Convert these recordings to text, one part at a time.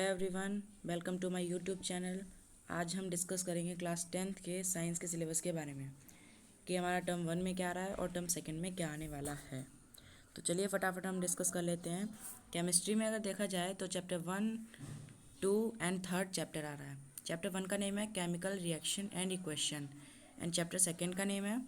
Hello everyone, welcome to my YouTube channel. आज हम discuss करेंगे क्लास 10th के साइंस के सिलेबस के बारे में कि हमारा टर्म 1 में क्या आ रहा है और टर्म 2 में क्या आने वाला है। तो चलिए फटाफट हम डिस्कस कर लेते हैं। केमिस्ट्री में अगर देखा जाए तो चैप्टर 1, 2 एंड 3rd चैप्टर आ रहा है। चैप्टर 1 का नेम है chemical reaction and equation and chapter 2 का नेम है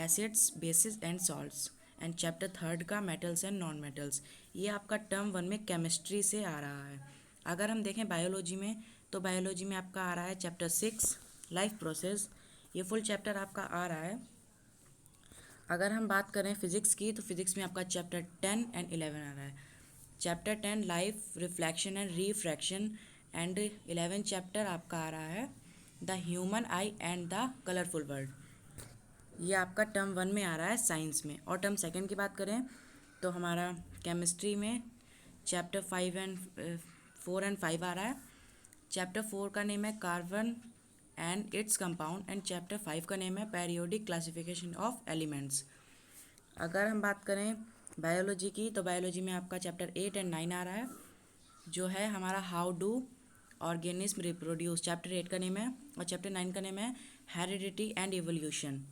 acids, bases and salts and chapter 3rd का मेटल्स एंड नॉन मेटल्स। ये आपका टर्म 1 में केमिस्ट्री से आ रहा है। अगर हम देखें बायोलॉजी में तो बायोलॉजी में आपका आ रहा है चैप्टर 6 लाइफ प्रोसेस। ये फुल चैप्टर आपका आ रहा है। अगर हम बात करें फिजिक्स की तो फिजिक्स में आपका चैप्टर 10 एंड 11 आ रहा है। Chapter 10 life, reflection and refraction and 11 chapter आपका आ रहा है the human I and the colourful world. ये आपका टर्म 1 में आ रहा है साइंस में। और टर्म 2 की बात करें तो हमारा केमिस्ट्री में चैप्टर 4 एंड 5 आ रहा है। चैप्टर 4 का नेम है carbon and its compound and chapter 5 का नेम है पेरियोडिक क्लासिफिकेशन ऑफ एलिमेंट्स। अगर हम बात करें बायोलॉजी की तो बायोलॉजी में आपका चैप्टर 8 एंड 9 आ रहा है जो है हमारा how do organism reproduce. Chapter 8 का नेम है और चैप्टर 9 का नेम है हेरिडिटी एंड इवोल्यूशन।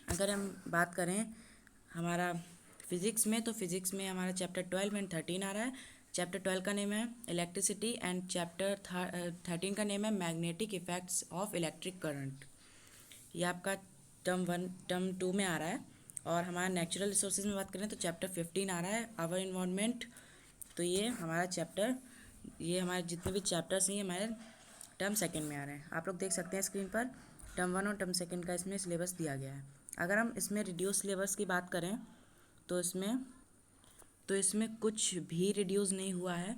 अगर हम बात करें हमारा फिजिक्स में तो फिजिक्स में हमारा चैप्टर 12 एंड 13 आ रहा है। चैप्टर 12 का नेम है इलेक्ट्रिसिटी एंड चैप्टर 13 का नेम है magnetic effects of electric current. ये आपका टर्म 2 में आ रहा है। और हमारा नेचुरल रिसोर्सेज में बात करें तो चैप्टर 15 आ रहा है आवर इन्वायरमेंट। तो ये हमारे जितने भी चैप्टर्स हैं ये हमारे टर्म 2 में आ रहे हैं। आप लोग देख सकते हैं स्क्रीन पर टर्म 1 और टर्म 2 का इसमें सिलेबस दिया गया है। अगर हम इसमें रिड्यूस सिलेबस की बात करें तो इसमें कुछ भी रिड्यूस नहीं हुआ है।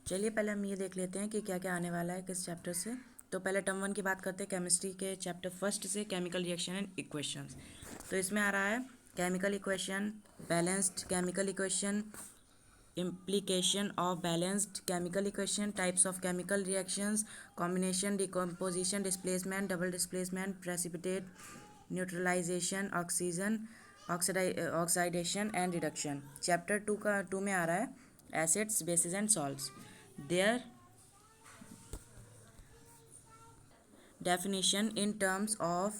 चलिए पहले हम ये देख लेते हैं कि क्या क्या आने वाला है किस चैप्टर से। तो पहले टर्म 1 की बात करते हैं केमिस्ट्री के चैप्टर 1 से केमिकल रिएक्शन एंड इक्वेशंस। तो इसमें आ रहा है chemical equation, balanced chemical equation, implication of balanced chemical equation, types of chemical reactions, combination, decomposition, displacement, double displacement, precipitate, neutralization, oxidation and reduction. Chapter 2 में आ रहा है acids, bases and salts. Their definition in terms of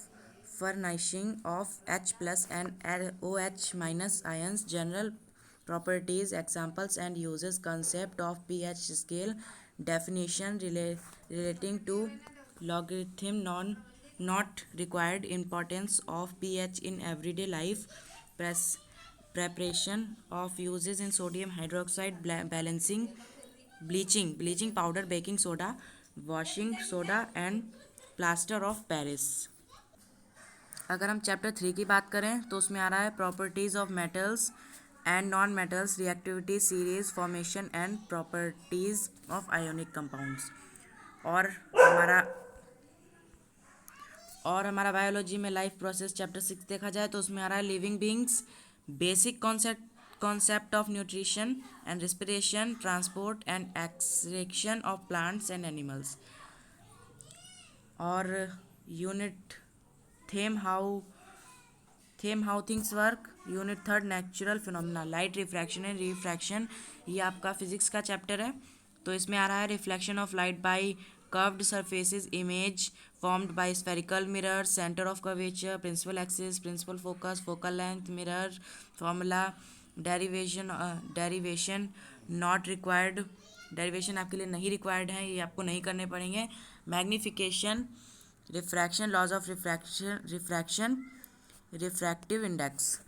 furnishing of H plus and OH minus ions, general properties, examples and uses, concept of pH scale, definition relating to logarithm, not required, importance of pH in everyday life, preparation of uses in sodium hydroxide balancing, bleaching powder, baking soda, washing soda and plaster of Paris. अगर हम chapter 3 की बात करें तो उसमें आ रहा है properties of metals and non metals, reactivity, series, formation and properties of ionic compounds. और हमारा बायोलॉजी में लाइफ प्रोसेस चैप्टर 6 देखा जाए तो उसमें आ रहा है living beings, basic concept of nutrition and respiration, transport and extraction of plants and animals. और unit theme how things work, unit 3rd natural phenomena, light, refraction and refraction. ये आपका फिजिक्स का चैप्टर है। तो इसमें आ रहा है reflection of light by curved surfaces, image formed by spherical mirror, centre of curvature, principal axis, principal focus, focal length, mirror formula, derivation not required, derivation आपके लिए नहीं रिक्वायर्ड है, ये आपको नहीं करने पड़ेंगे। Magnification, refraction, laws of refraction, refractive index,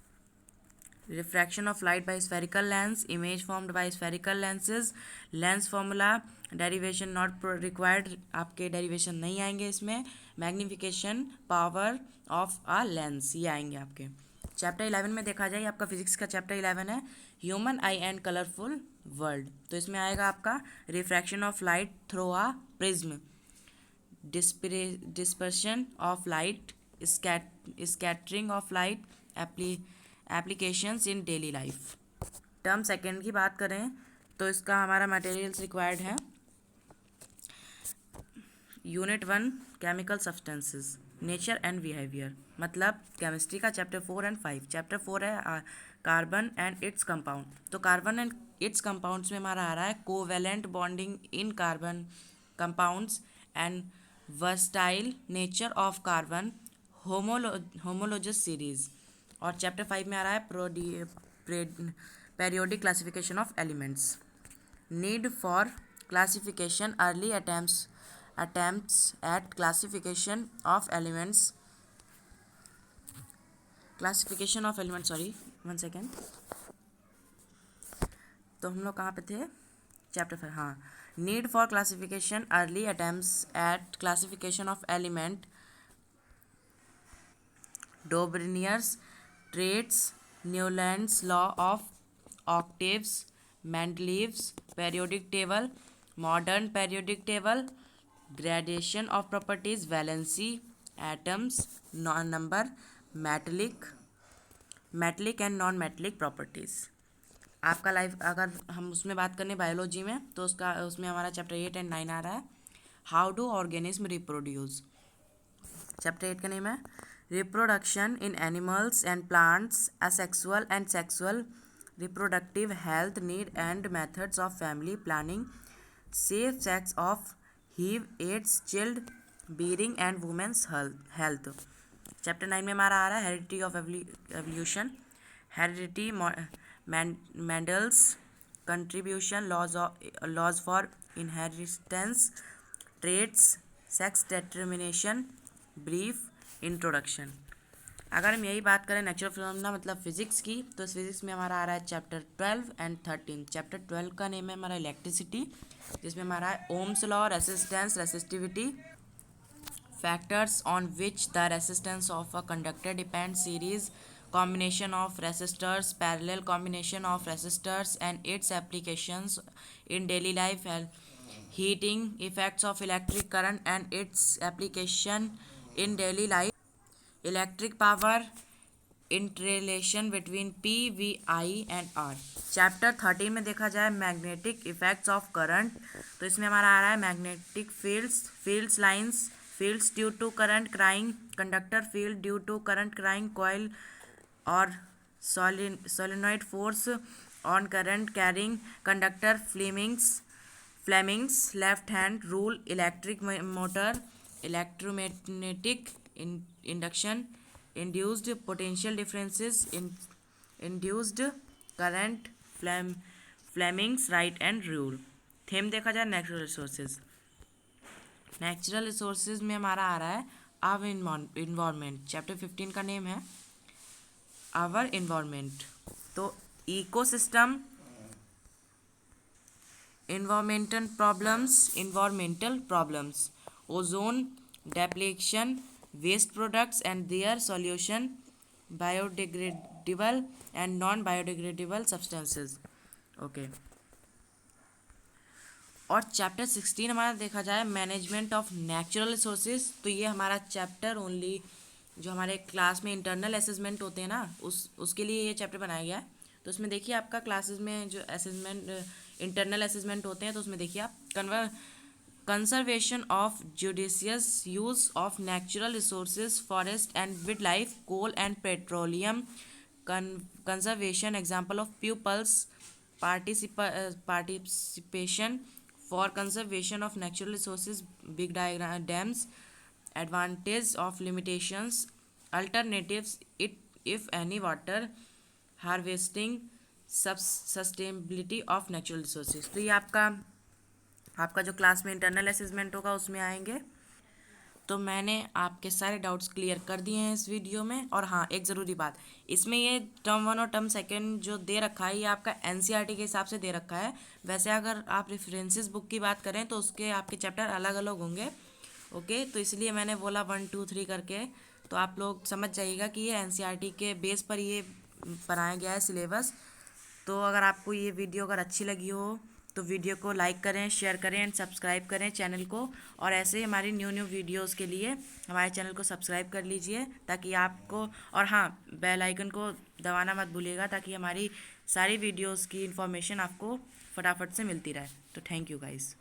refraction of light by spherical lens, image formed by spherical lenses, lens formula, derivation not required, आपके डेरिवेशन नहीं आएंगे इसमें। Magnification power of a lens, ये आएंगे आपके। चैप्टर 11 में देखा जाए आपका फिजिक्स का चैप्टर 11 है human I and colourful world. तो इसमें आएगा आपका refraction of light through a prism, dispersion of light, scattering of light, applications in daily life। Term 2 की बात करें तो इसका हमारा मटेरियल्स रिक्वायर्ड है unit 1 chemical substances, nature and behaviour, मतलब केमिस्ट्री का चैप्टर 4 एंड 5। चैप्टर 4 है कार्बन एंड इट्स कंपाउंड। तो कार्बन एंड इट्स कंपाउंड्स में हमारा आ रहा है covalent bonding in carbon compounds and versatile nature of carbon homologous series. और चैप्टर 5 में आ रहा है periodic classification of elements, need for classification, early attempts at classification of elements, sorry, 1 second। तो हम लोग कहाँ पे थे? चैप्टर 5, हाँ। Need for classification, early attempts at classification of element, Dobereiner's triads, Newlands law of octaves, Mendeleev's periodic table, modern periodic table, gradation of properties, valency, atoms, number, metallic and non metallic properties। आपका life अगर हम उसमें बात करें biology में, तो उसमें हमारा चैप्टर 8 एंड 9 आ रहा है, how do organism reproduce. Chapter 8 का नेम है reproduction in animals and plants, asexual and sexual reproductive health need and methods of family planning, safe sex of HIV AIDS, child bearing and women's health। Chapter 9 में हमारा आ रहा है heredity of evolution, heredity, Mendel's contribution, laws for inheritance, traits, sex determination, brief introduction. अगर हम यही बात करें नेचुरल फिनोमेना मतलब फिजिक्स की, तो फिजिक्स में हमारा आ रहा है चैप्टर 12 एंड 13। चैप्टर 12 का नेम है हमारा इलेक्ट्रिसिटी, जिसमें हमारा है Ohm's law, resistance, resistivity, factors on which the resistance of a conductor depend, series combination of resistors, parallel combination of resistors and its applications in daily life, heating effects of electric current and its application in daily life, electric power, interrelation between P V I and R. Chapter 13 में देखा जाए magnetic effects of current, तो इसमें हमारा आ रहा है magnetic fields lines, fields due to current carrying, conductor field due to current carrying coil और solenoid force on current carrying conductor, Fleming's left hand rule, electric motor, electromagnetic induction, induced potential differences, induced current, Fleming's right hand rule. Theme देखा जाए natural resources. Natural resources में हमारा आ रहा है our environment. Chapter 15 का name है our environment. तो ecosystem, environmental problems, ozone depletion, waste products and their solution, biodegradable and non-biodegradable substances। Okay और चैप्टर 16 हमारा देखा जाए मैनेजमेंट ऑफ नेचुरल रिसोर्सेज। तो ये हमारा चैप्टर ओनली जो हमारे क्लास में इंटरनल असेसमेंट होते हैं ना, उसके लिए ये चैप्टर बनाया गया है। तो उसमें देखिए आपका क्लासेस में जो असेसमेंट इंटरनल असेसमेंट होते हैं, तो उसमें देखिए आप conservation of judicious use of natural resources, forest and wildlife, coal and petroleum conservation, example of people's, participation for conservation of natural resources, big dams, advantage of limitations, alternatives it if any, water harvesting, sustainability of natural resources। तो ये आपका जो class में internal assessment होगा उसमें आएंगे। तो मैंने आपके सारे डाउट्स क्लियर कर दिए हैं इस वीडियो में। और हाँ, एक ज़रूरी बात, इसमें ये टर्म 1 और टर्म 2 जो दे रखा है, ये आपका एनसीईआरटी के हिसाब से दे रखा है। वैसे अगर आप रेफरेंसेस बुक की बात करें तो उसके आपके चैप्टर अलग अलग होंगे। ओके तो इसलिए मैंने बोला 1 2 3 करके, तो आप लोग समझ जाइएगा कि ये एनसीईआरटी के बेस पर ये बनाया गया है सिलेबस। तो अगर आपको ये वीडियो अगर अच्छी लगी हो तो वीडियो को लाइक करें, शेयर करें एंड सब्सक्राइब करें चैनल को। और ऐसे ही हमारी न्यू वीडियोस के लिए हमारे चैनल को सब्सक्राइब कर लीजिए ताकि आपको, और हाँ, बेल आइकन को दबाना मत भूलिएगा ताकि हमारी सारी वीडियोस की इन्फॉर्मेशन आपको फटाफट से मिलती रहे। तो थैंक यू गाइस।